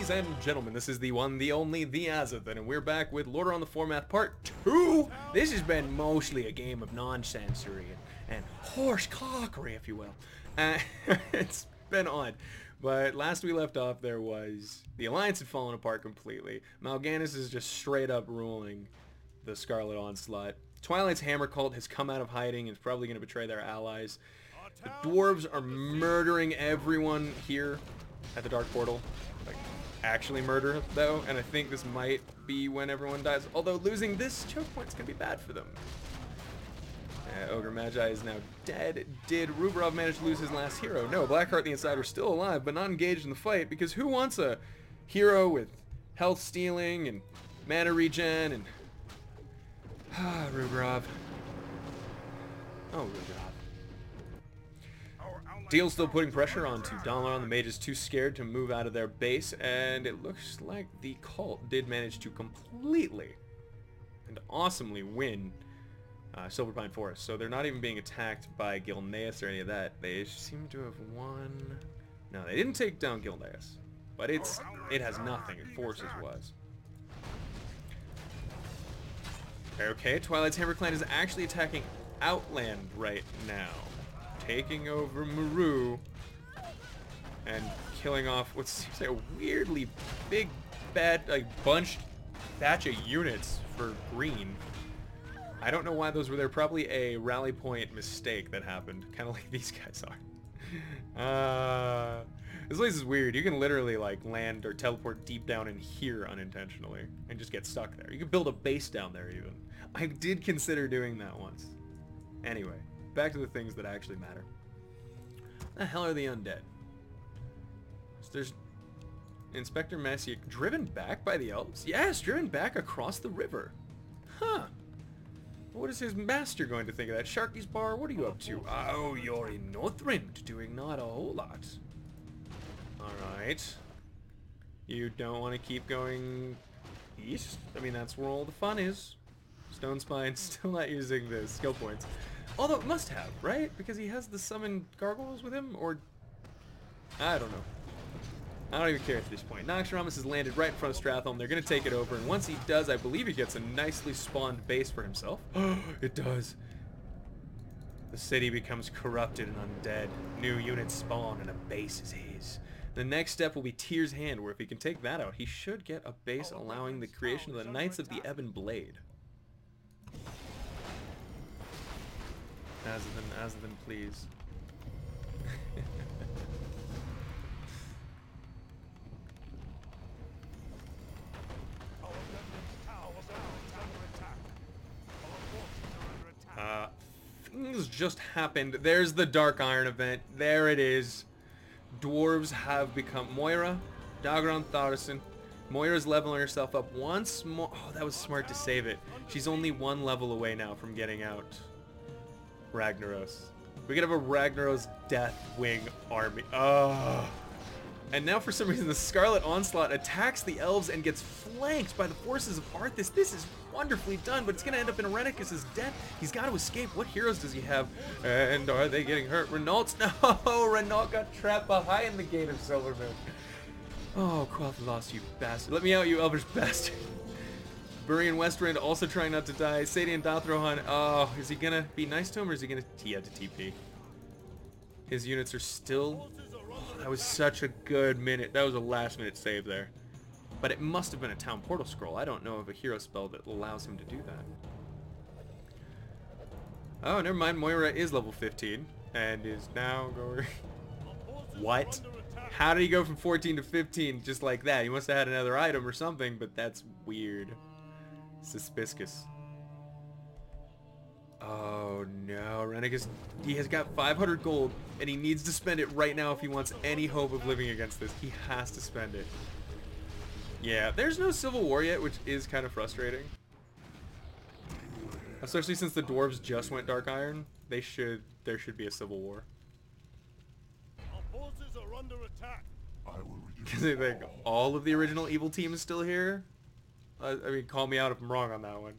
Ladies and gentlemen, this is the one, the only, the Azothan, and we're back with Lordaeron the Foremath Part 2! This has been mostly a game of nonsensory and horse cockery, if you will. It's been odd. But last we left off, there was... the Alliance had fallen apart completely. Mal'Ganis is just straight up ruling the Scarlet Onslaught. Twilight's Hammer Cult has come out of hiding and is probably going to betray their allies. The dwarves are murdering everyone here at the Dark Portal. Like, actually murder, though, and I think this might be when everyone dies. Although losing this choke point is going to be bad for them. Ogre Magi is now dead. Did Rubrov manage to lose his last hero? No, Blackrock the Insider is still alive, but not engaged in the fight, because who wants a hero with health stealing and mana regen and... Rubrov. Oh, Rubrov. Deal's still putting pressure onto Lordaeron. The mage is too scared to move out of their base, and it looks like the cult did manage to completely and awesomely win Silverpine Forest. So they're not even being attacked by Gilneas or any of that. They seem to have won... No, they didn't take down Gilneas, but it has nothing. It Forces was. Okay, Twilight's Hammer Clan is actually attacking Outland right now. Taking over Maru and killing off what seems like a weirdly big, bad, like bunched batch of units for green. I don't know why those were there. Probably a rally point mistake that happened, kind of like these guys are. This place is weird. You can literally like land or teleport deep down in here unintentionally and just get stuck there. You could build a base down there even. I did consider doing that once. Anyway. Back to the things that actually matter. The hell are the undead? So there's Inspector Messier driven back by the elves? Yes, driven back across the river. Huh. What is his master going to think of that? Sharky's Bar, what are you up to? Oh, you're in Northrend, doing not a whole lot. Alright. You don't want to keep going east? I mean, that's where all the fun is. Stone Spine still not using the skill points. Although it must have, right? Because he has the summoned gargoyles with him, or... I don't know. I don't even care at this point. Naxxramas has landed right in front of Stratholme. They're going to take it over, and once he does, I believe he gets a nicely spawned base for himself. It does. The city becomes corrupted and undead. New units spawn, and a base is his. The next step will be Tyr's Hand, where if he can take that out, he should get a base allowing the creation of the Knights of the Ebon Blade. Azothan, please. Things just happened. There's the Dark Iron event. There it is. Dwarves have become Moira, Dagron, Thaurissan. Moira's leveling herself up once more. Oh, that was smart to save it. She's only one level away now from getting out Ragnaros. We could have a Ragnaros Death Wing army. Oh. And now for some reason the Scarlet Onslaught attacks the elves and gets flanked by the forces of Arthas. This is wonderfully done, but it's going to end up in Irenicus' death. He's got to escape. What heroes does he have? And are they getting hurt? Renault's... No! Renault got trapped behind the Gate of Silvermoon. Oh, Quel'Thalas, you bastard. Let me out, you elvish bastard. Burian Westrind also trying not to die. Sadian Dathrohan, oh, is he gonna be nice to him or is he gonna... He had to TP. His units are still... Oh, that was such a good minute. That was a last minute save there. But it must have been a town portal scroll. I don't know of a hero spell that allows him to do that. Oh, never mind. Moira is level 15 and is now going... What? How did he go from 14 to 15 just like that? He must have had another item or something, but that's weird. Suspicious. Oh no, Renegis, he has got 500 gold and he needs to spend it right now if he wants any hope of living against this. He has to spend it. Yeah, there's no civil war yet, which is kind of frustrating. Especially since the dwarves just went Dark Iron. There should be a civil war. Our forces are under attack. Because they think all of the original evil team is still here. I mean, call me out if I'm wrong on that one.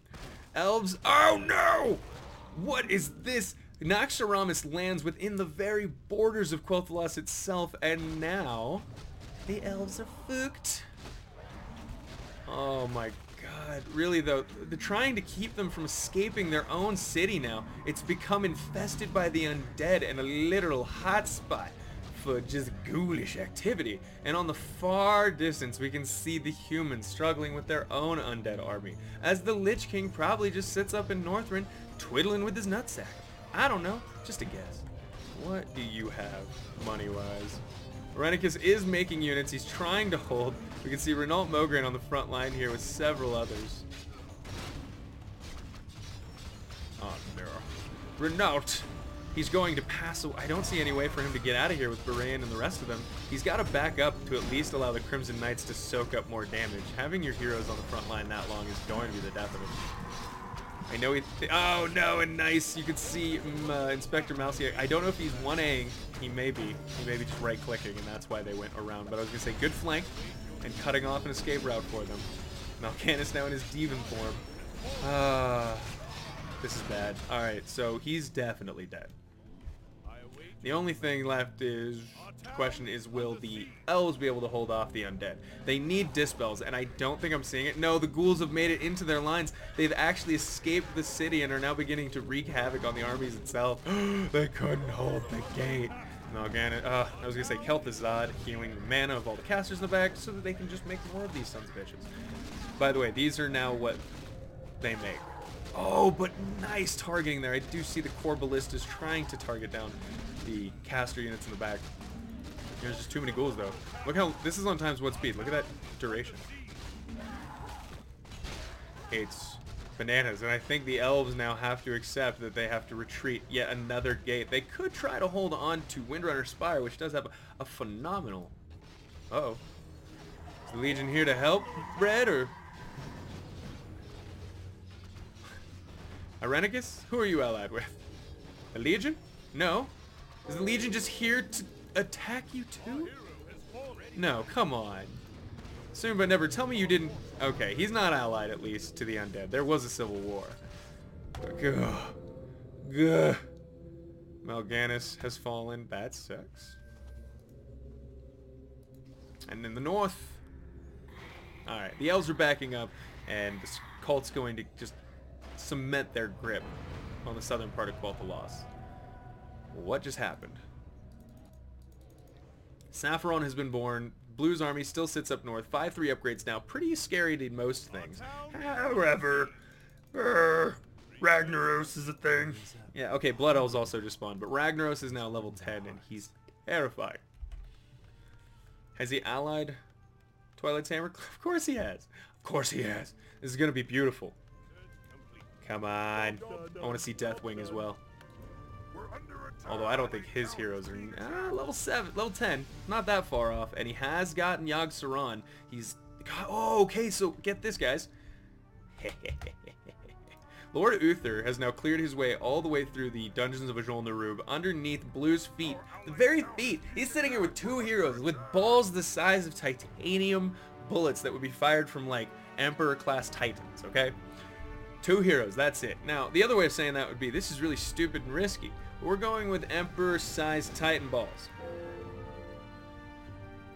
Elves. Oh no! What is this? Naxxramas lands within the very borders of Quel'Thalas itself, and now the elves are fucked. Oh my god. Really though, they're trying to keep them from escaping their own city now. It's become infested by the undead and a literal hotspot for just ghoulish activity. And on the far distance, we can see the humans struggling with their own undead army, as the Lich King probably just sits up in Northrend, twiddling with his nutsack. I don't know, just a guess. What do you have, money-wise? Rennicus is making units. He's trying to hold. We can see Renault Mogren on the front line here with several others. Oh, no. Renault! He's going to pass away. I don't see any way for him to get out of here with Barayan and the rest of them. He's got to back up to at least allow the Crimson Knights to soak up more damage. Having your heroes on the front line that long is going to be the death of him. I know he... oh, no, and nice. You can see Inspector Mousy. I don't know if he's 1Aing. He may be. He may be just right-clicking, and that's why they went around. But I was going to say, good flank and cutting off an escape route for them. Mal'Ganis now in his Demon form. This is bad. All right, so he's definitely dead. The only thing left is... the question is, will the elves be able to hold off the undead? They need dispels, and I don't think I'm seeing it. No, the ghouls have made it into their lines. They've actually escaped the city and are now beginning to wreak havoc on the armies itself. They couldn't hold the gate. Mal'Ganis, I was gonna say Quel'Thalas healing the mana of all the casters in the back so that they can just make more of these sons of bitches. By the way, these are now what they make. Oh, but nice targeting there. I do see the core ballistas trying to target down the caster units in the back. There's just too many ghouls though. Look how this is on times 1 speed. Look at that duration. It's bananas, and I think the elves now have to accept that they have to retreat yet another gate. They could try to hold on to Windrunner Spire, which does have a phenomenal... uh-oh. Is the Legion here to help, Brad, or... Irenicus? Who are you allied with? The Legion? No. Is the Legion just here to attack you too? No, come on. Soon but never. Tell me you didn't... okay, he's not allied at least to the undead. There was a civil war. Gah. Gah. Mal'Ganis has fallen. That sucks. And in the north... alright, the elves are backing up, and the cult's going to just cement their grip on the southern part of Quel'Thalas. What just happened? Sapphiron has been born. Blue's army still sits up north. 5-3 upgrades now. Pretty scary to most things. However, Ragnaros is a thing. Yeah, okay, Blood Elves also just spawned, but Ragnaros is now level 10, and he's terrifying. Has he allied Twilight's Hammer? Of course he has. Of course he has. This is going to be beautiful. Come on. I want to see Deathwing as well. Although I don't think his heroes are level 7, level 10, not that far off, and he has gotten Yogg-Saron. He's... oh, okay, so get this, guys. Lord Uther has now cleared his way all the way through the dungeons of Ajol-Nerub underneath Blue's feet. The very feet. He's sitting here with 2 heroes with balls the size of titanium bullets that would be fired from, like, Emperor-class Titans, okay? 2 heroes, that's it. Now, the other way of saying that would be, this is really stupid and risky. We're going with Emperor-sized Titan balls.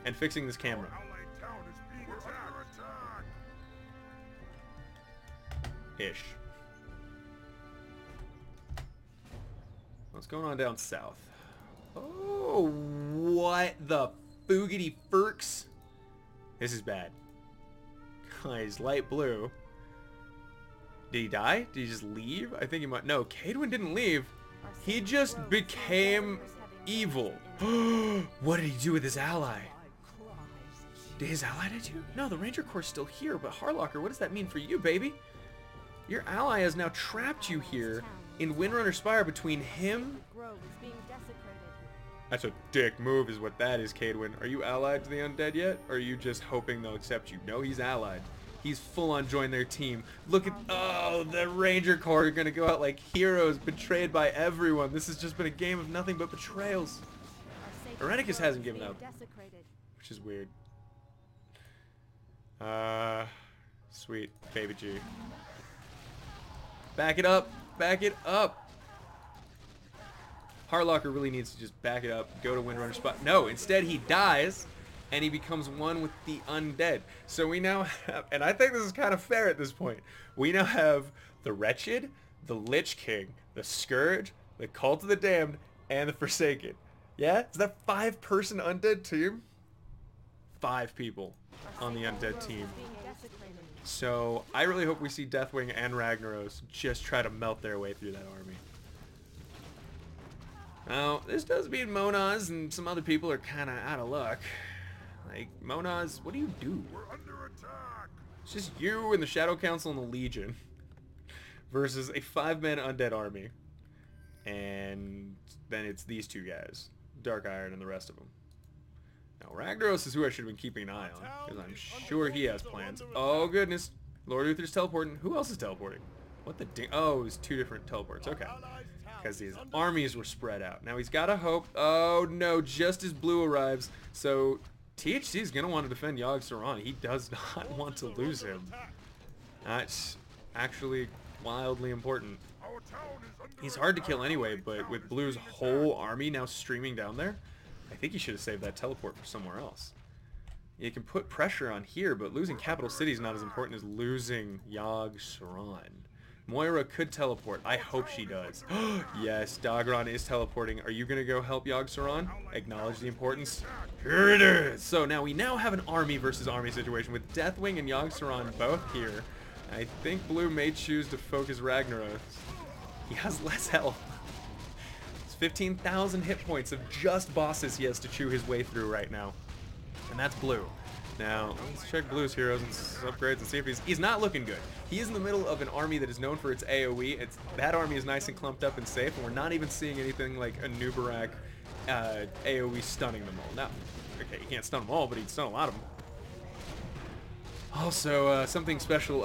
And fixing this camera. Ish. What's going on down south? Oh, what the foogity furks? This is bad. Guys, light blue. Did he die? Did he just leave? I think he might. No, Cadwin didn't leave. He just became evil. What did he do with his ally? Did his ally die too? No, the Ranger Corps is still here, but Harlocker, what does that mean for you, baby? Your ally has now trapped you here in Windrunner Spire between him... That's a dick move is what that is, Cadwin. Are you allied to the undead yet? Or are you just hoping they'll accept you? No, he's allied. He's full on joined their team. Look at... oh, the Ranger Corps are going to go out like heroes, betrayed by everyone. This has just been a game of nothing but betrayals. Irenicus hasn't given up, which is weird. Sweet. Baby G. Back it up. Back it up. Harlocker really needs to just back it up, go to Windrunner spot. No, instead he dies and he becomes one with the undead. So we now have, and I think this is kind of fair at this point, we now have the Wretched, the Lich King, the Scourge, the Cult of the Damned, and the Forsaken. Yeah? Is that 5-person undead team? 5 people on the undead team. So I really hope we see Deathwing and Ragnaros just try to melt their way through that army. Now, this does mean Monaz and some other people are kind of out of luck. Like, Monaz, what do you do? We're under attack. It's just you and the Shadow Council and the Legion versus a 5-man undead army. And then it's these 2 guys, Dark Iron and the rest of them. Now, Ragnaros is who I should have been keeping an eye on, because I'm sure he has plans. Oh, goodness. Lord Uther's teleporting. Who else is teleporting? What the oh, it was 2 different teleports. Okay. Because his armies were spread out. Now he's got to hope. Oh, no. Just as Blue arrives. So THC is going to want to defend Yogg-Saron. He does not want to lose him. That's actually wildly important. He's hard to kill anyway, but with Blue's whole army now streaming down there, I think he should have saved that teleport for somewhere else. You can put pressure on here, but losing Capital City is not as important as losing Yogg-Saron. Moira could teleport. I hope she does. Yes, Dagron is teleporting. Are you going to go help Yogg-Saron? Acknowledge the importance. Here it is. So now we have an army versus army situation with Deathwing and Yogg-Saron both here. I think Blue may choose to focus Ragnaros. He has less health. It's 15,000 hit points of just bosses he has to chew his way through right now. And that's Blue. Now, let's check Blue's heroes and upgrades and see if he's not looking good. He is in the middle of an army that is known for its AoE. That army is nice and clumped up and safe, and we're not even seeing anything like a Nubarak AoE stunning them all. Now, okay, he can't stun them all, but he'd stun a lot of them. Also, something especially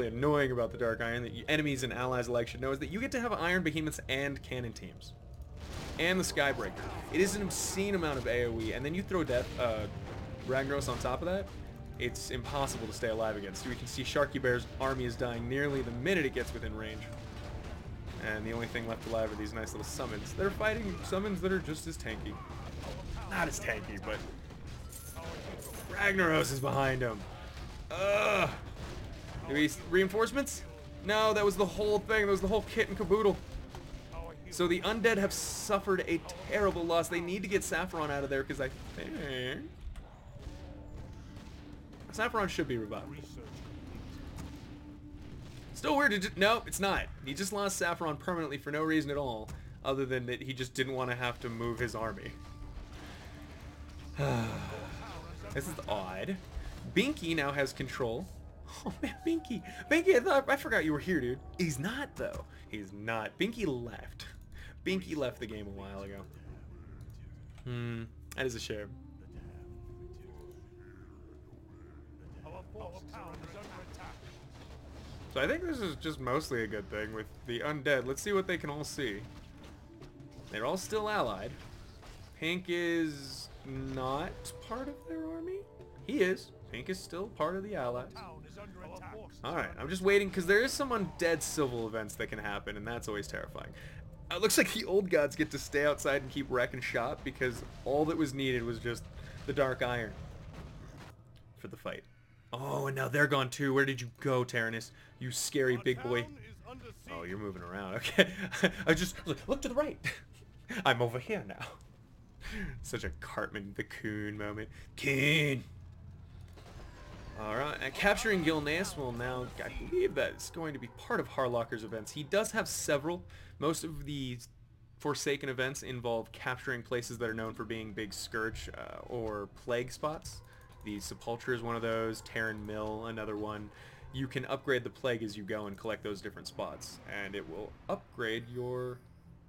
annoying about the Dark Iron that enemies and allies alike should know is that you get to have Iron Behemoths and Cannon teams. And the Skybreaker. It is an obscene amount of AoE, and then you throw Ragnaros on top of that, it's impossible to stay alive against. We can see Sharky Bear's army is dying nearly the minute it gets within range. And the only thing left alive are these nice little summons. They're fighting summons that are just as tanky. Not as tanky, but Ragnaros is behind him. Ugh. Do we reinforcements? No, that was the whole thing. That was the whole kit and caboodle. So the undead have suffered a terrible loss. They need to get Saffron out of there because I think Saffron should be revived. Still weird to no, it's not. He just lost Saffron permanently for no reason at all, other than that he just didn't want to have to move his army. This is odd. Binky now has control. Oh man, Binky! Binky, I forgot you were here, dude. He's not though. He's not. Binky left. Binky left the game a while ago. That is a shame. So I think this is just mostly a good thing with the undead. Let's see what they can all see. They're all still allied. Pink is not part of their army? He is. Pink is still part of the allies. Alright, I'm just waiting because there is some undead civil events that can happen, and that's always terrifying. It looks like the old gods get to stay outside and keep wrecking shop because all that was needed was just the Dark Iron for the fight. Oh, and now they're gone too. Where did you go, Tyrannus? You scary big boy. Oh, you're moving around. Okay. I just look to the right. I'm over here now. Such a Cartman the Coon moment. Coon. Alright, and capturing Gilneas will now, I believe that's going to be part of Harlocker's events. He does have several. Most of the Forsaken events involve capturing places that are known for being big Scourge or Plague spots. The Sepulchre is one of those, Terran Mill, another one. You can upgrade the Plague as you go and collect those different spots, and it will upgrade your,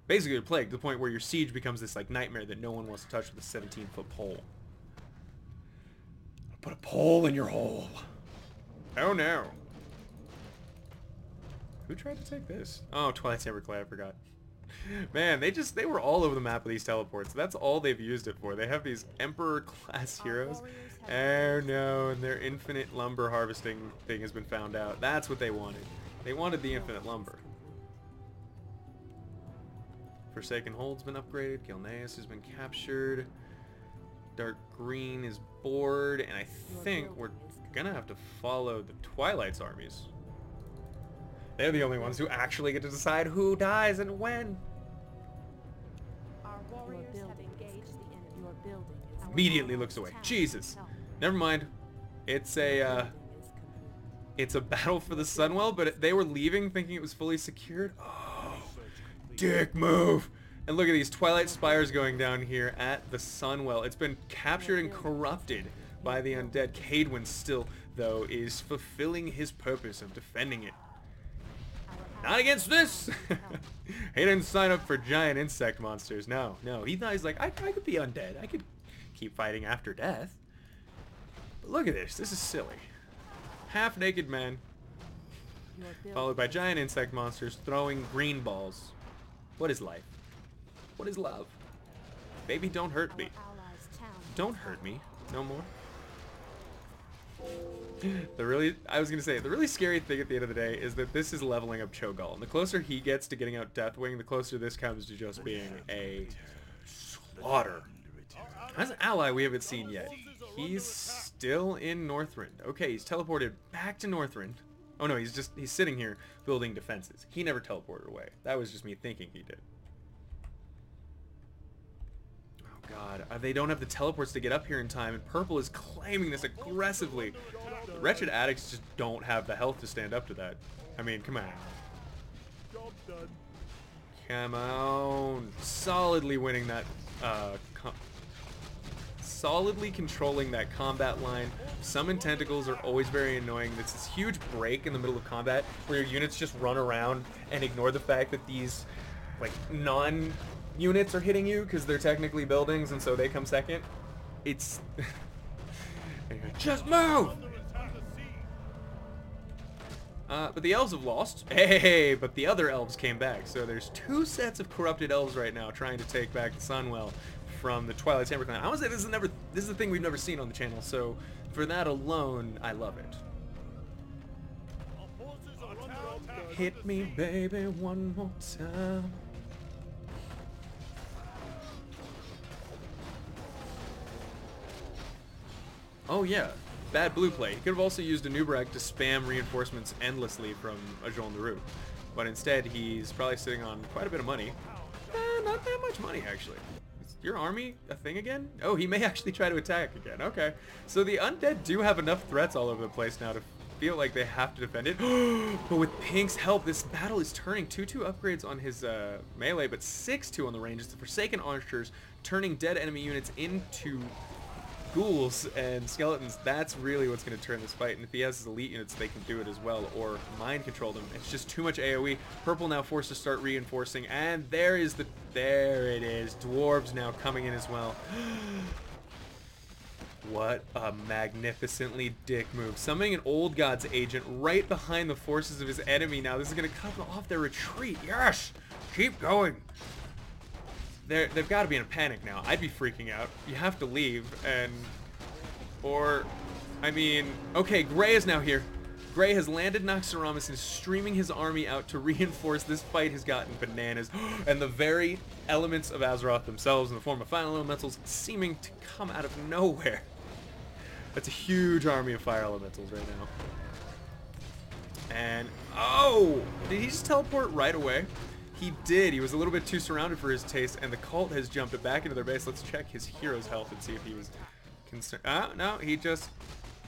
basically your Plague, to the point where your Siege becomes this like nightmare that no one wants to touch with a 17-foot pole. Put a pole in your hole. Oh no. Who tried to take this? Oh, Twilight Saber Clay, I forgot. Man, they were all over the map with these teleports. That's all they've used it for. They have these Emperor class heroes. Oh no, and their infinite lumber harvesting thing has been found out. That's what they wanted. They wanted the infinite lumber. Forsaken Hold's been upgraded. Gilneas has been captured. Dark green is bored, and I think we're gonna have to follow the Twilight's armies. They're the only ones who actually get to decide who dies and when. Our warriors have engaged the enemy. Your building is Immediately looks away. Jesus. Never mind. It's a battle for the Sunwell, but they were leaving thinking it was fully secured. Oh, dick move. And look at these Twilight Spires going down here at the Sunwell. It's been captured and corrupted by the undead. Cadwin still, though, is fulfilling his purpose of defending it. Not against this! He didn't sign up for giant insect monsters. No, no. He thought, he's like, I could be undead. I could keep fighting after death. But look at this. This is silly. Half-naked man, followed by giant insect monsters throwing green balls. What is life? What is love? Baby, don't hurt me. Don't hurt me. No more. The really scary thing at the end of the day is that this is leveling up Cho'Gall. And the closer he gets to getting out Deathwing, the closer this comes to just being a slaughter. As an ally, we haven't seen yet. He's still in Northrend. Okay, he's teleported back to Northrend. Oh no, he's sitting here building defenses. He never teleported away. That was just me thinking he did. God, they don't have the teleports to get up here in time, and Purple is claiming this aggressively. The Wretched Addicts just don't have the health to stand up to that. I mean, come on. Job done. Come on. Solidly winning that, solidly controlling that combat line. Summon tentacles are always very annoying. It's this huge break in the middle of combat where your units just run around and ignore the fact that these, like, units are hitting you because they're technically buildings and so they come second. It's just move. But the elves have lost. Hey, but the other elves came back. So there's two sets of corrupted elves right now trying to take back the Sunwell from the Twilight Chamber clan. I want to say this is the thing we've never seen on the channel. So for that alone, I love it. Our forces are under attack. Hit me, baby, one more time. Oh yeah, bad blue play. He could have also used a Nubrag to spam reinforcements endlessly from Ajol Naru. But instead, he's probably sitting on quite a bit of money. Not that much money, actually. Is your army a thing again? Oh, he may actually try to attack again. Okay. So the undead do have enough threats all over the place now to feel like they have to defend it. But with Pink's help, this battle is turning 2-2 upgrades on his melee, but 6-2 on the range. It's the Forsaken Archers turning dead enemy units into ghouls and skeletons. That's really what's going to turn this fight, and if he has his elite units, they can do it as well, or mind control them. It's just too much AoE. Purple now forced to start reinforcing, and there it is. Dwarves now coming in as well. What a magnificently dick move. Summoning an Old Gods agent right behind the forces of his enemy now. This is going to cut off their retreat. Yes! Keep going! They've got to be in a panic now. I'd be freaking out. You have to leave, I mean, okay, Gray is now here. Gray has landed Naxxramas and is streaming his army out to reinforce. This fight has gotten bananas. And the very elements of Azeroth themselves in the form of fire elementals seeming to come out of nowhere. That's a huge army of fire elementals right now. And, oh! Did he just teleport right away? He did. He was a little bit too surrounded for his taste, and the cult has jumped it back into their base. Let's check his hero's health and see if he was concerned. No, he just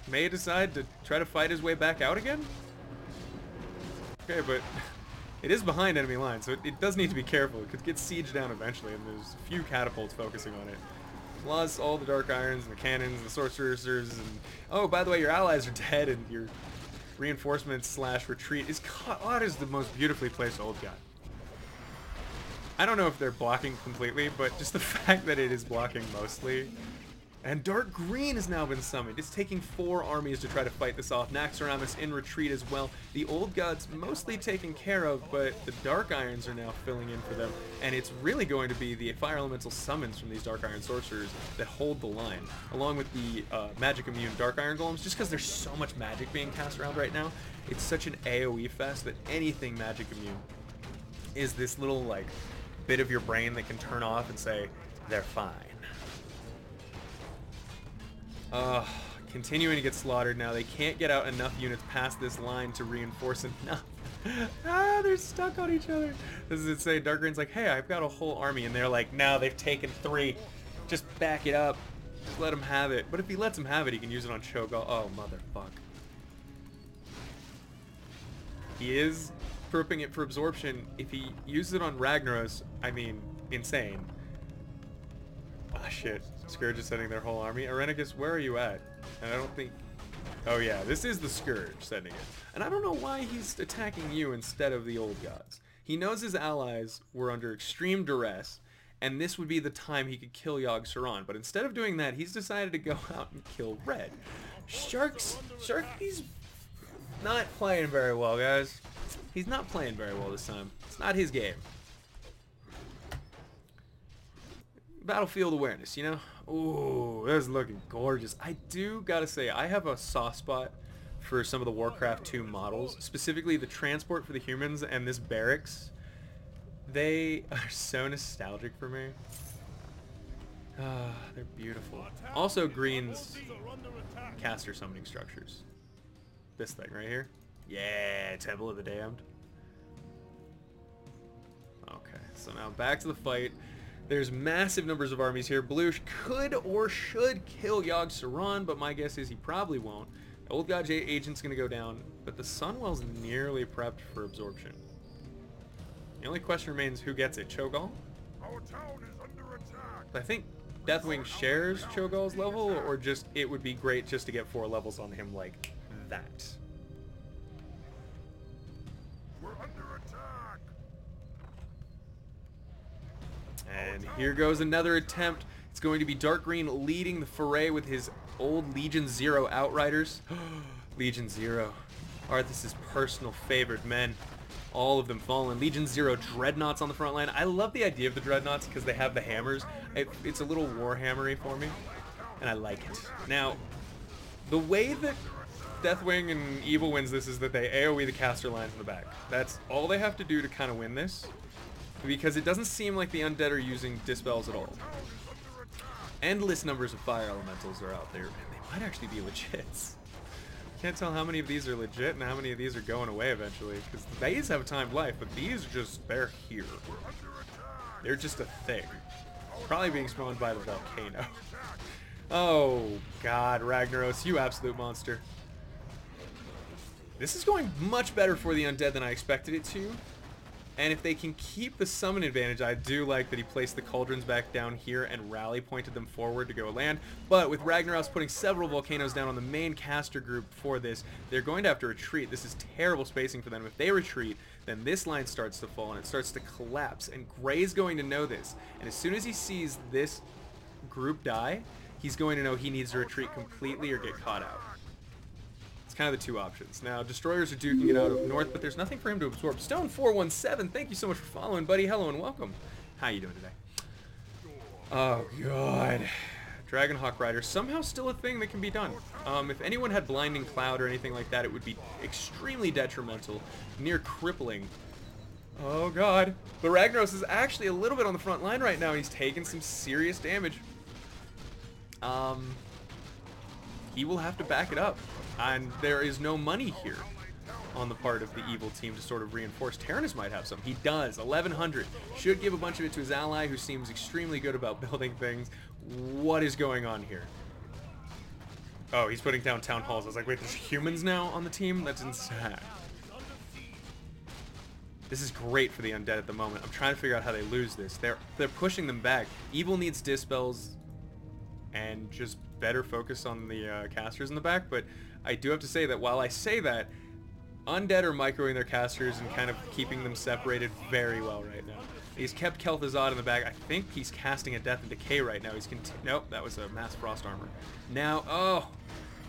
may decide to try to fight his way back out again. Okay, but it is behind enemy lines, so it does need to be careful. It could get sieged down eventually, and there's a few catapults focusing on it. Plus all the dark irons and the cannons and the sorcerers, and oh, by the way, your allies are dead, and your reinforcements / retreat is cut. Oh, that is the most beautifully placed Old God. I don't know if they're blocking completely, but just the fact that it is blocking mostly. And Dark Green has now been summoned. It's taking 4 armies to try to fight this off. Naxxramas in retreat as well. The Old Gods mostly taken care of, but the Dark Irons are now filling in for them. And it's really going to be the Fire Elemental summons from these Dark Iron Sorcerers that hold the line, along with the Magic Immune Dark Iron Golems, just because there's so much magic being cast around right now. It's such an AoE fest that anything Magic Immune is this little, like, bit of your brain that can turn off and say, they're fine. Continuing to get slaughtered now. They can't get out enough units past this line to reinforce enough. They're stuck on each other. This is insane. Dark Green's like, hey, I've got a whole army. And they're like, no, they've taken 3. Just back it up. Just let him have it. But if he lets him have it, he can use it on Cho'Gall. Oh, motherfuck. He is prepping it for absorption. If he uses it on Ragnaros, I mean, insane. Ah, shit. Scourge is sending their whole army. Arenicus, where are you at? And I don't think... Oh, yeah. This is the Scourge sending it. And I don't know why he's attacking you instead of the old gods. He knows his allies were under extreme duress, and this would be the time he could kill Yogg-Saron. But instead of doing that, he's decided to go out and kill Red. He's not playing very well, guys. He's not playing very well this time. It's not his game. Battlefield awareness, you know? Ooh, this is looking gorgeous. I do gotta say, I have a soft spot for some of the Warcraft 2 models, specifically the transport for the humans and this barracks. They are so nostalgic for me. They're beautiful. Also, Green's caster summoning structures. This thing right here. Yeah, Temple of the Damned. Okay, so now back to the fight. There's massive numbers of armies here. Blue could or should kill Yogg-Saron, but my guess is he probably won't. The Old God Agent's going to go down, but the Sunwell's nearly prepped for absorption. The only question remains who gets it, Cho'Gall? Our town is under attack. I think Deathwing shares Cho'Gall's level, or just it would be great just to get 4 levels on him like that. We're under attack. And here goes another attempt. It's going to be Dark Green leading the foray with his old Legion Zero Outriders. Legion Zero. Arthas' personal favorite men. All of them fallen. Legion Zero Dreadnoughts on the front line. I love the idea of the Dreadnoughts because they have the hammers. It's a little Warhammer-y for me, and I like it. Now, the way that Deathwing and Evil wins this is that they AoE the caster lines in the back. That's all they have to do to kind of win this, because it doesn't seem like the undead are using dispels at all. Endless numbers of fire elementals are out there, and they might actually be legits. Can't tell how many of these are legit and how many of these are going away eventually, because these have timed life, but these just, they're here. They're just a thing. Probably being spawned by the volcano. Oh god, Ragnaros, you absolute monster. This is going much better for the undead than I expected it to. And if they can keep the summon advantage, I do like that he placed the cauldrons back down here and rally pointed them forward to go land. But with Ragnaros putting several volcanoes down on the main caster group for this, they're going to have to retreat. This is terrible spacing for them. If they retreat, then this line starts to fall and it starts to collapse. And Gray's going to know this. And as soon as he sees this group die, he's going to know he needs to retreat completely or get caught out. Kind of the 2 options. Now, destroyers are duking it out of north, but there's nothing for him to absorb. Stone417, thank you so much for following, buddy. Hello and welcome. How you doing today? Oh god. Dragonhawk Rider, somehow still a thing that can be done. If anyone had Blinding Cloud or anything like that, it would be extremely detrimental, near crippling. Oh god. But Ragnaros is actually a little bit on the front line right now, and he's taking some serious damage. He will have to back it up. And there is no money here on the part of the evil team to sort of reinforce. Tyrannus might have some. He does. 1,100. Should give a bunch of it to his ally, who seems extremely good about building things. What is going on here? Oh, he's putting down town halls. I was like, wait, there's humans now on the team? That's insane. This is great for the undead at the moment. I'm trying to figure out how they lose this. They're pushing them back. Evil needs dispels and just better focus on the casters in the back, but I do have to say that while I say that, undead are microing their casters and kind of keeping them separated very well right now. He's kept Quel'Thalas in the back. I think he's casting a Death and Decay right now. He's nope, that was a Mass Frost Armor. Now, oh,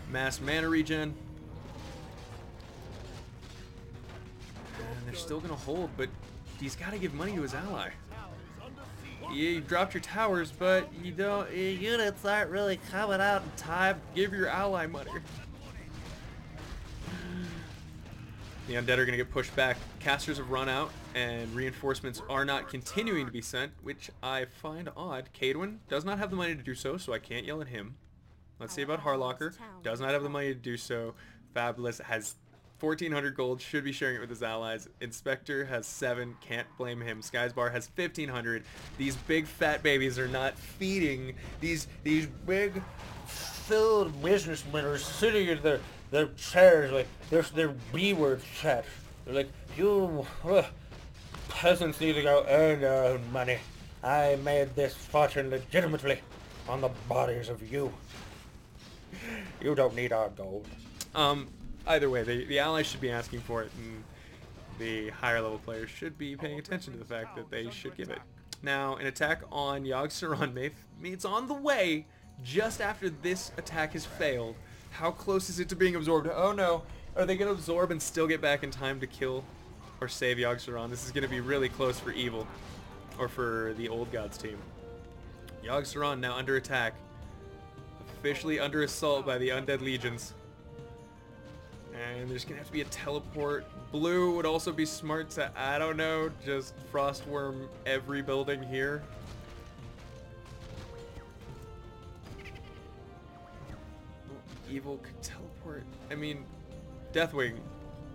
Mass Mana Regen. And they're still going to hold, but he's got to give money to his ally. You dropped your towers, but you don't. Your units aren't really coming out in time. Give your ally money. The undead are going to get pushed back. Casters have run out, and reinforcements are not continuing to be sent, which I find odd. Cadwin does not have the money to do so, so I can't yell at him. Let's see about Harlocker. Does not have the money to do so. Fabulous has 1,400 gold, should be sharing it with his allies. Inspector has 7, can't blame him. Skysbar has 1,500. These big fat babies are not feeding these big filled businessmen are sitting in their chairs like their B-word chat. They're like, you peasants need to go earn your own money. I made this fortune legitimately on the bodies of you. You don't need our gold. Either way, the allies should be asking for it, and the higher level players should be paying attention to the fact that they should give it. Now, an attack on Yogg-Saron it's on the way just after this attack has failed. How close is it to being absorbed? Oh no, are they going to absorb and still get back in time to kill or save Yogg-Saron? This is going to be really close for evil, or for the old gods team. Yogg-Saron now under attack, officially under assault by the undead legions. And there's gonna have to be a teleport. Blue would also be smart to, I don't know, just frostworm every building here. Evil could teleport. I mean, Deathwing,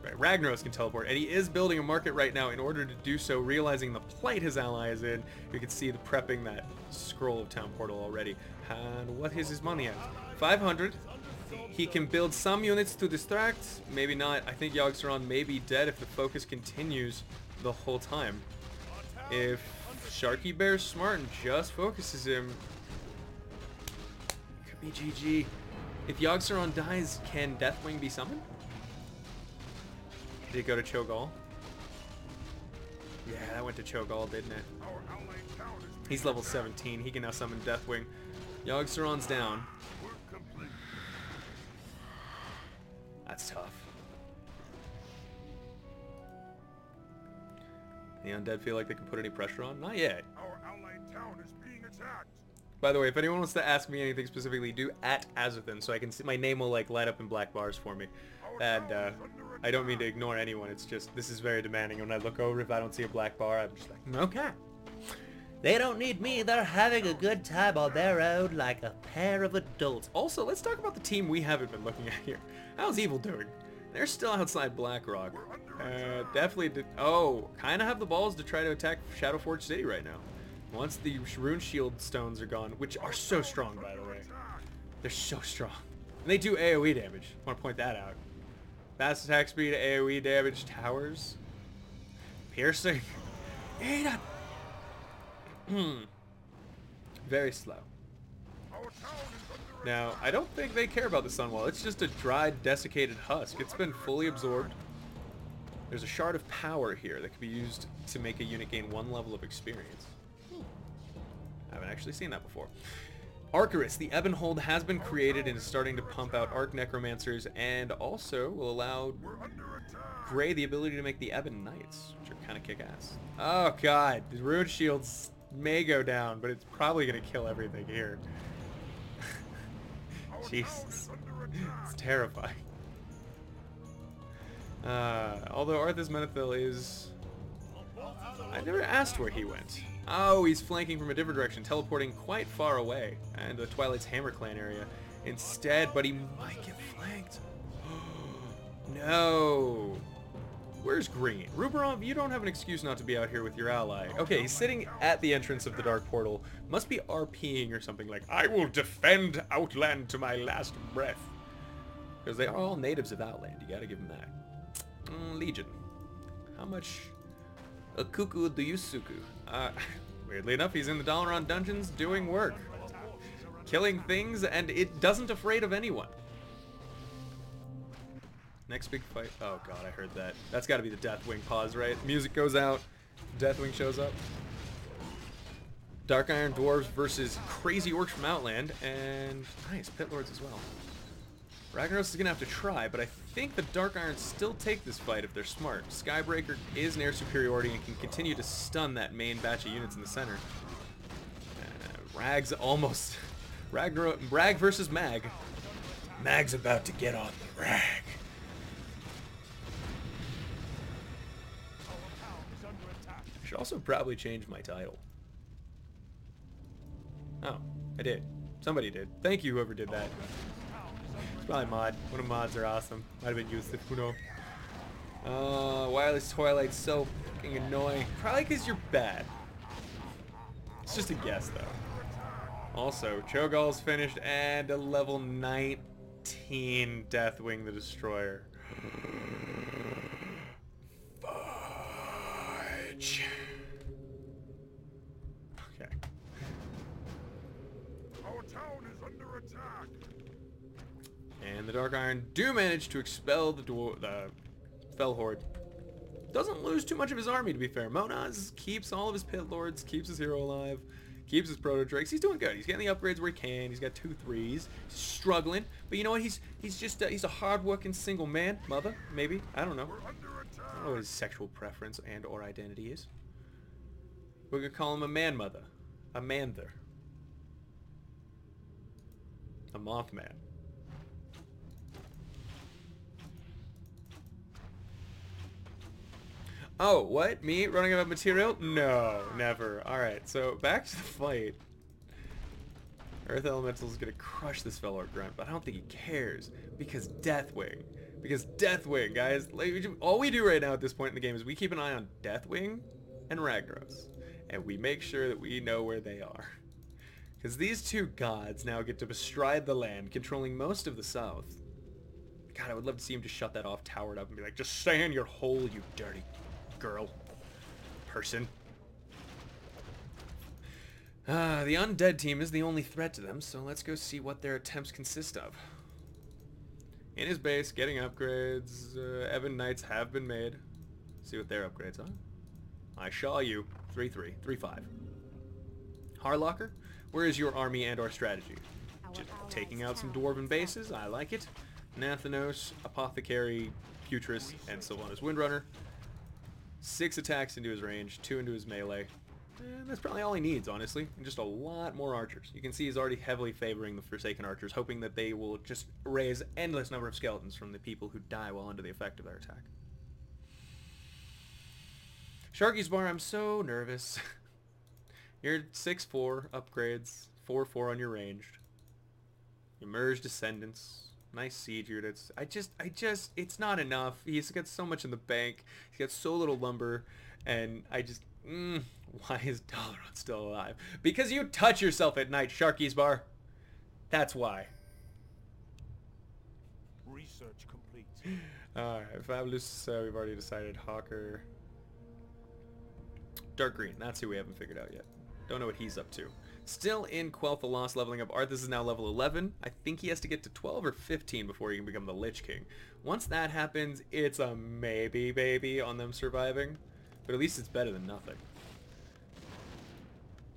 Ragnaros can teleport, and he is building a market right now in order to do so, realizing the plight his ally is in. You can see the prepping that scroll of town portal already. And what is his money at? 500. He can build some units to distract, maybe not. I think Yogg-Saron may be dead if the focus continues the whole time. If Sharky Bear's smart and just focuses him, it could be GG. If Yogg-Saron dies, can Deathwing be summoned? Did it go to Cho'Gall? Yeah, that went to Cho'Gall, didn't it? He's level 17. He can now summon Deathwing. Yogg-Saron's down. That's tough. The undead feel like they can put any pressure on? Not yet. Our allied town is being attacked. By the way, if anyone wants to ask me anything specifically, do @Azothan, so I can see my name will like light up in black bars for me. And I don't mean to ignore anyone. It's just this is very demanding. When I look over, if I don't see a black bar, I'm just like, okay. They don't need me. They're having a good time on their own like a pair of adults. Also, let's talk about the team we haven't been looking at here. How's Evil doing? They're still outside Blackrock. Definitely did. Oh, kind of have the balls to try to attack Shadowforge City right now. Once the Rune Shield stones are gone, which are so strong, by the way. They're so strong. And they do AoE damage. I want to point that out. Fast attack speed, AoE damage, towers. Piercing. Eat it! Very slow. Now, I don't think they care about the Sunwell. It's just a dried, desiccated husk. It's been fully absorbed. There's a shard of power here that can be used to make a unit gain 1 level of experience. Haven't actually seen that before. Arcarus, the Ebon Hold, has been created and is starting to pump out Arc Necromancers, and also will allow Gray the ability to make the Ebon Knights, which are kind of kick-ass. Oh god, the Rune Shields may go down, but it's probably going to kill everything here. Jesus. It's terrifying. Although Arthas Menethil is... I never asked where he went. Oh, he's flanking from a different direction, teleporting quite far away, and the Twilight's Hammer Clan area instead, but he might get flanked. No. Where's Green? Ruberov, you don't have an excuse not to be out here with your ally. Okay, he's sitting at the entrance of the Dark Portal. Must be RPing or something like, I will defend Outland to my last breath. Because they are all natives of Outland. You gotta give them that. Legion. How much... A cuckoo do you suku? Weirdly enough, he's in the Lordaeron dungeons doing work. Killing things, and it doesn't afraid of anyone. Next big fight. Oh god, I heard that. That's gotta be the Deathwing pause, right? Music goes out, Deathwing shows up. Dark Iron Dwarves versus Crazy Orcs from Outland, and nice, Pit Lords as well. Ragnaros is gonna have to try, but I think the Dark Irons still take this fight if they're smart. Skybreaker is an air superiority and can continue to stun that main batch of units in the center. Rag's almost... Rag versus Mag. Mag's about to get on the rag. I should also probably change my title. Oh, I did. Somebody did. Thank you, whoever did that. It's probably mod. One of mods are awesome. Might have been Yusuf, who knows. Wireless Twilight's so fucking annoying. Probably because you're bad. It's just a guess, though. Also, Cho'Gall's finished and a level 19 Deathwing the Destroyer. Fudge. Okay. Our town is under attack. And the Dark Iron do manage to expel the Fell Horde. Doesn't lose too much of his army, to be fair. Monaz keeps all of his pit lords, keeps his hero alive, keeps his proto drakes. He's doing good. He's getting the upgrades where he can. He's got 2 3s. He's struggling, but you know what? He's just he's a hard-working single man, mother, maybe. I don't know. We're under attack. I don't know what his sexual preference and or identity is. We're gonna call him a man mother, a manther, a Mothman. Oh, what? Me running out of material? No, never. Alright, so back to the fight. Earth Elemental is going to crush this fellow Grunt, but I don't think he cares. Because Deathwing. Because Deathwing, guys. Like, all we do right now at this point in the game is we keep an eye on Deathwing and Ragnaros. And we make sure that we know where they are. Because these two gods now get to bestride the land, controlling most of the south. God, I would love to see him just shut that off, towered up, and be like, just stay in your hole, you dirty girl. Person. The undead team is the only threat to them, so let's go see what their attempts consist of. In his base, getting upgrades. Evan Knights have been made. See what their upgrades are. I shaw you. 3-3. 3-5. Harlocker, where is your army and or strategy? Just taking out some dwarven bases. I like it. Nathanos, Apothecary, Putris, and Sylvanas Windrunner. 6 attacks into his range, 2 into his melee. And that's probably all he needs, honestly. And just a lot more archers. You can see he's already heavily favoring the Forsaken archers, hoping that they will just raise endless number of skeletons from the people who die while under the effect of their attack. Sharky's Bar, I'm so nervous. You're 6-4 upgrades, 4-4 on your ranged. Emerge Descendants. Nice siege units. I just, it's not enough. He's got so much in the bank. He's got so little lumber. And I just, why is Dalaran still alive? Because you touch yourself at night, Sharky's Bar. That's why. Research complete. Alright, Fabulous, we've already decided. Hawker. Dark Green, that's who we haven't figured out yet. Don't know what he's up to. Still in Quel'Thalas leveling up. Arthas is now level 11. I think he has to get to 12 or 15 before he can become the Lich King. Once that happens, it's a maybe baby on them surviving. But at least it's better than nothing.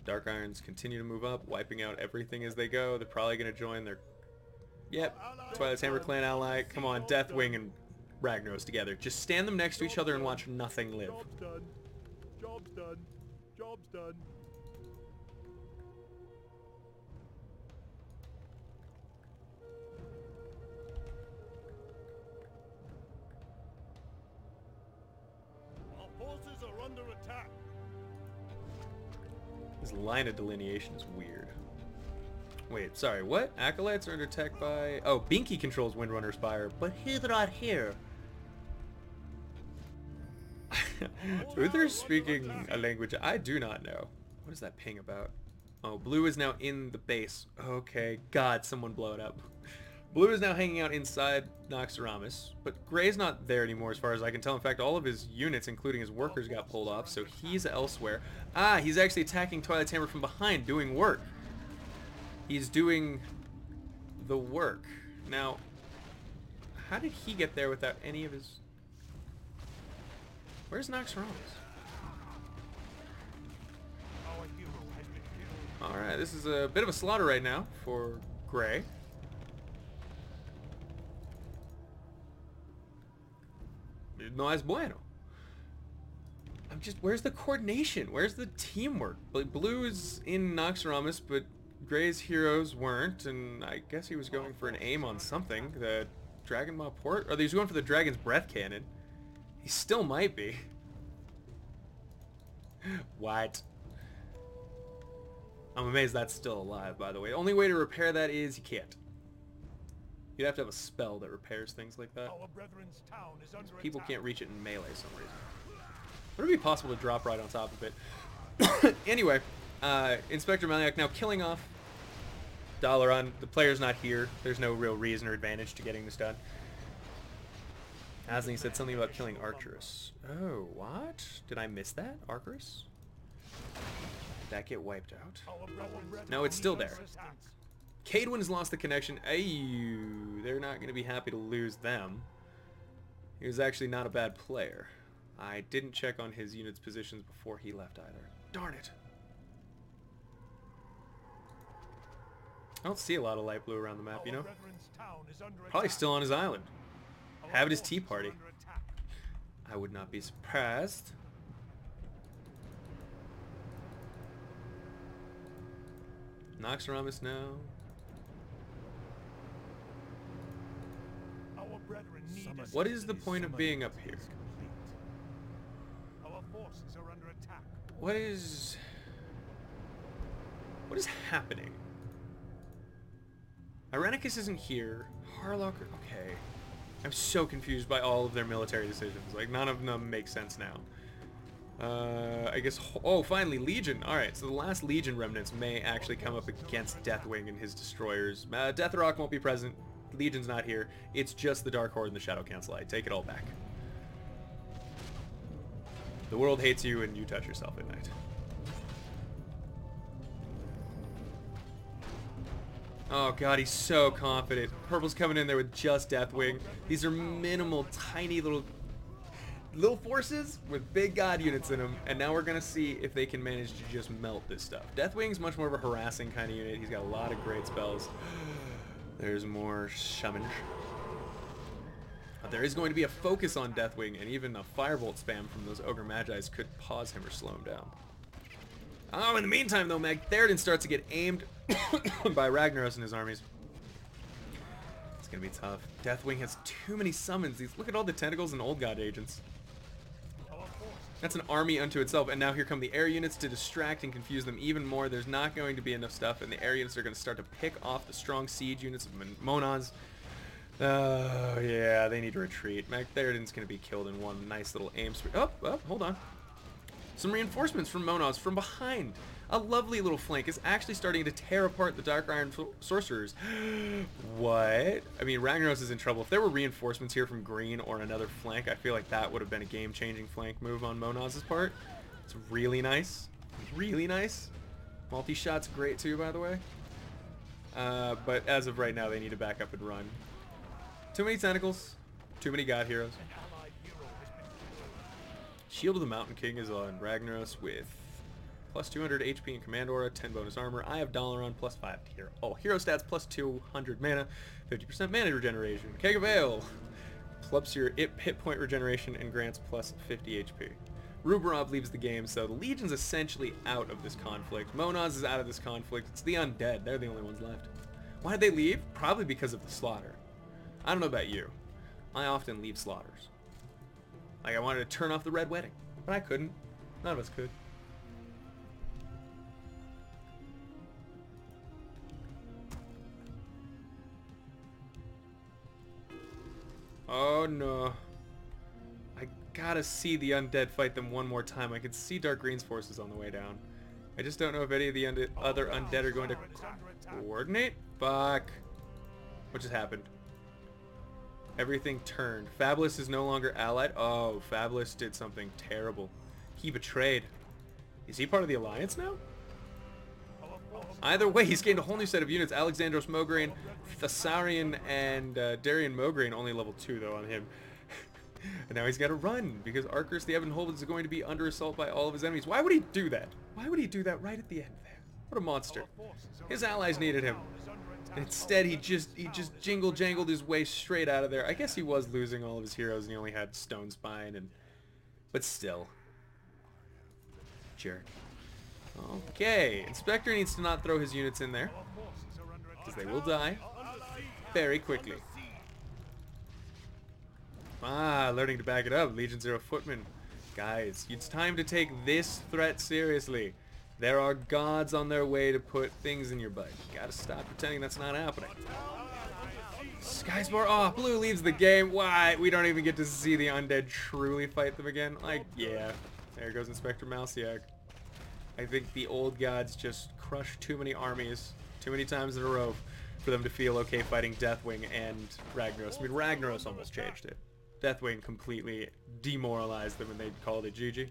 Dark Irons continue to move up, wiping out everything as they go. They're probably going to join their... Yep, Twilight's Hammer Clan ally. Come on, Deathwing and Ragnaros together. Just stand them next to each other and watch nothing live. Job's done. Job's done. Job's done. Our forces are under attack. This line of delineation is weird. Wait, sorry, what? Acolytes are under attack by... Oh, Binky controls Windrunner Spire, but he's not here. Uther's speaking a language I do not know. What is that ping about? Oh, Blue is now in the base. Okay, God, someone blow it up. Blue is now hanging out inside Naxxramas, but Gray's not there anymore as far as I can tell. In fact, all of his units, including his workers, got pulled off, so he's elsewhere. Ah, he's actually attacking Twilight's Hammer from behind, doing work. He's doing the work. Now, how did he get there without any of his... Where's Naxxramas? Our hero has been killed. Alright, this is a bit of a slaughter right now for Gray. No es bueno. I'm just, where's the coordination? Where's the teamwork? Like, Blue's in Naxxramas, but Gray's heroes weren't, and I guess he was going for an aim on something. The Dragon Maw Port? Or he was going for the Dragon's Breath Cannon. He still might be. What? I'm amazed that's still alive, by the way. Only way to repair that is you can't. You'd have to have a spell that repairs things like that. Our brethren's town is under People attack. can't reach it in melee for some reason. Would it be possible to drop right on top of it? Anyway, Inspector Maliak now killing off Lordaeron. The player's not here. There's no real reason or advantage to getting this done. Asling said something about killing Arcturus. Oh, what? Did I miss that? Arcturus? Did that get wiped out? No, it's still there. Cadwin's lost the connection. Ayu, they're not going to be happy to lose them. He was actually not a bad player. I didn't check on his unit's positions before he left either. Darn it. I don't see a lot of light blue around the map, you know? Probably still on his island. Having his tea party. I would not be surprised. Naxxramas now. What is the point of being up here? Our forces are under attack. What is happening? Irenicus isn't here. Harlocker, okay. I'm so confused by all of their military decisions. Like, none of them make sense now. I guess, oh, finally, Legion. Alright, so the last Legion remnants may actually come up against Deathwing and his destroyers. Deathrock won't be present. Legion's not here. It's just the Dark Horde and the Shadow Council. I take it all back. The world hates you and you touch yourself at night. Oh god, he's so confident. Purple's coming in there with just Deathwing. These are minimal, tiny little forces with big god units in them, and now we're gonna see if they can manage to just melt this stuff. Deathwing's much more of a harassing kind of unit. He's got a lot of great spells. There's more Shaman. There is going to be a focus on Deathwing, and even a Firebolt spam from those Ogre Magi's could pause him or slow him down. Oh, in the meantime, though, Magtheridon starts to get aimed by Ragnaros and his armies. It's going to be tough. Deathwing has too many summons. Look at all the tentacles and old god agents. That's an army unto itself, and now here come the air units to distract and confuse them even more. There's not going to be enough stuff, and the air units are going to start to pick off the strong siege units of Monas. Oh, yeah, they need to retreat. Magtheridon's going to be killed in one nice little aim spree. Oh, hold on. Some reinforcements from Monas from behind. A lovely little flank is actually starting to tear apart the Dark Iron Sorcerers. What? I mean, Ragnaros is in trouble. If there were reinforcements here from green or another flank, I feel like that would have been a game-changing flank move on Monas' part. It's really nice. Really nice. Multi-shot's great too, by the way. But as of right now, they need to back up and run. Too many tentacles. Too many god heroes. Shield of the Mountain King is on Ragnaros with plus 200 HP and Command Aura, 10 bonus armor. I have Dalaran plus 5 to hero. Oh, hero stats plus 200 mana, 50% mana regeneration. Keg of Ale plups your hit point regeneration and grants plus 50 HP. Ruberov leaves the game, so the Legion's essentially out of this conflict. Monas is out of this conflict. It's the undead. They're the only ones left. Why did they leave? Probably because of the slaughter. I don't know about you. I often leave slaughters. Like, I wanted to turn off the Red Wedding, but I couldn't. None of us could. Oh no. I gotta see the undead fight them one more time. I can see Dark Green's forces on the way down. I just don't know if any of the other undead are going to coordinate. Fuck. What just happened? Everything turned. Fabulous is no longer allied. Oh, Fabulous did something terrible. He betrayed. Is he part of the Alliance now? Either way, he's gained a whole new set of units. Alexandros Mograine, Thessarian, and Darian Mograine, only level 2 though on him. And now he's got to run, because Arcurus the Evanhold is going to be under assault by all of his enemies. Why would he do that? Why would he do that right at the end there? What a monster. His allies needed him. Instead, he just jingle-jangled his way straight out of there. I guess he was losing all of his heroes, and he only had Stone Spine, but still. Jerk. Okay, Inspector needs to not throw his units in there, because they will die very quickly. Learning to back it up. Legion Zero Footman. Guys, it's time to take this threat seriously. There are gods on their way to put things in your butt. You gotta stop pretending that's not happening. Skyscore. Oh, blue leaves the game. Why? We don't even get to see the undead truly fight them again. Like, yeah. There goes Inspector Malsiak. I think the old gods just crushed too many armies too many times in a row for them to feel okay fighting Deathwing and Ragnaros. I mean, Ragnaros almost changed it. Deathwing completely demoralized them and they called it GG.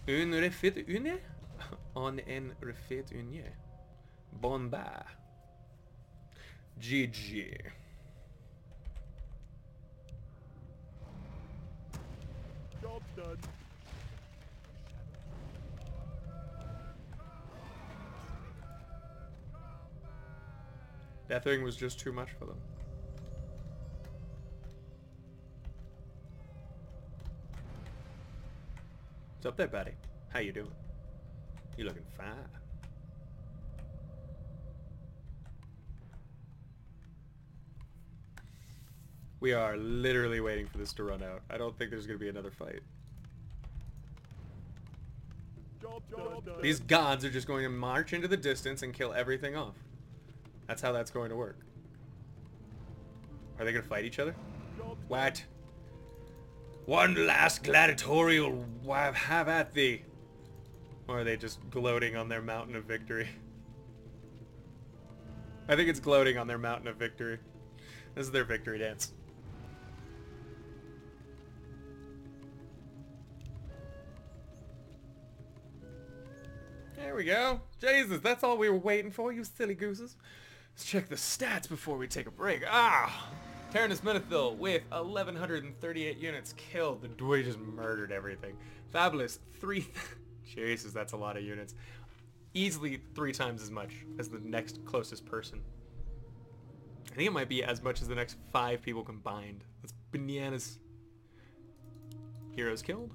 Un refit une? On en refit une. Bon ba. GG. Job done. Deathwing was just too much for them. What's up there, buddy? How you doing? You looking fine. We are literally waiting for this to run out. I don't think there's going to be another fight. Job done. These gods are just going to march into the distance and kill everything off. That's how that's going to work. Are they going to fight each other? What? One last gladiatorial have at thee. Or are they just gloating on their mountain of victory? I think it's gloating on their mountain of victory. This is their victory dance. There we go. Jesus, that's all we were waiting for, you silly gooses. Let's check the stats before we take a break. Ah! Tyrannus Menethil with 1,138 units killed. The Dway just murdered everything. Fabulous, Jesus, that's a lot of units. Easily 3 times as much as the next closest person. I think it might be as much as the next 5 people combined. That's bananas. Heroes killed.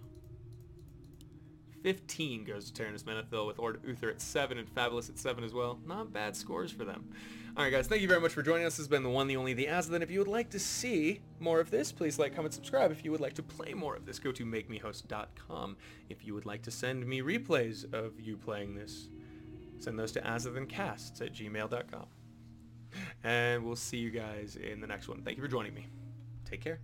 15 goes to Tyrannus Menethil with Ord Uther at 7 and Fabulous at 7 as well. Not bad scores for them. Alright guys, thank you very much for joining us. This has been the one, the only, the Azothan. If you would like to see more of this, please like, comment, subscribe. If you would like to play more of this, go to makemehost.com. If you would like to send me replays of you playing this, send those to Azothancasts at gmail.com. And we'll see you guys in the next one. Thank you for joining me. Take care.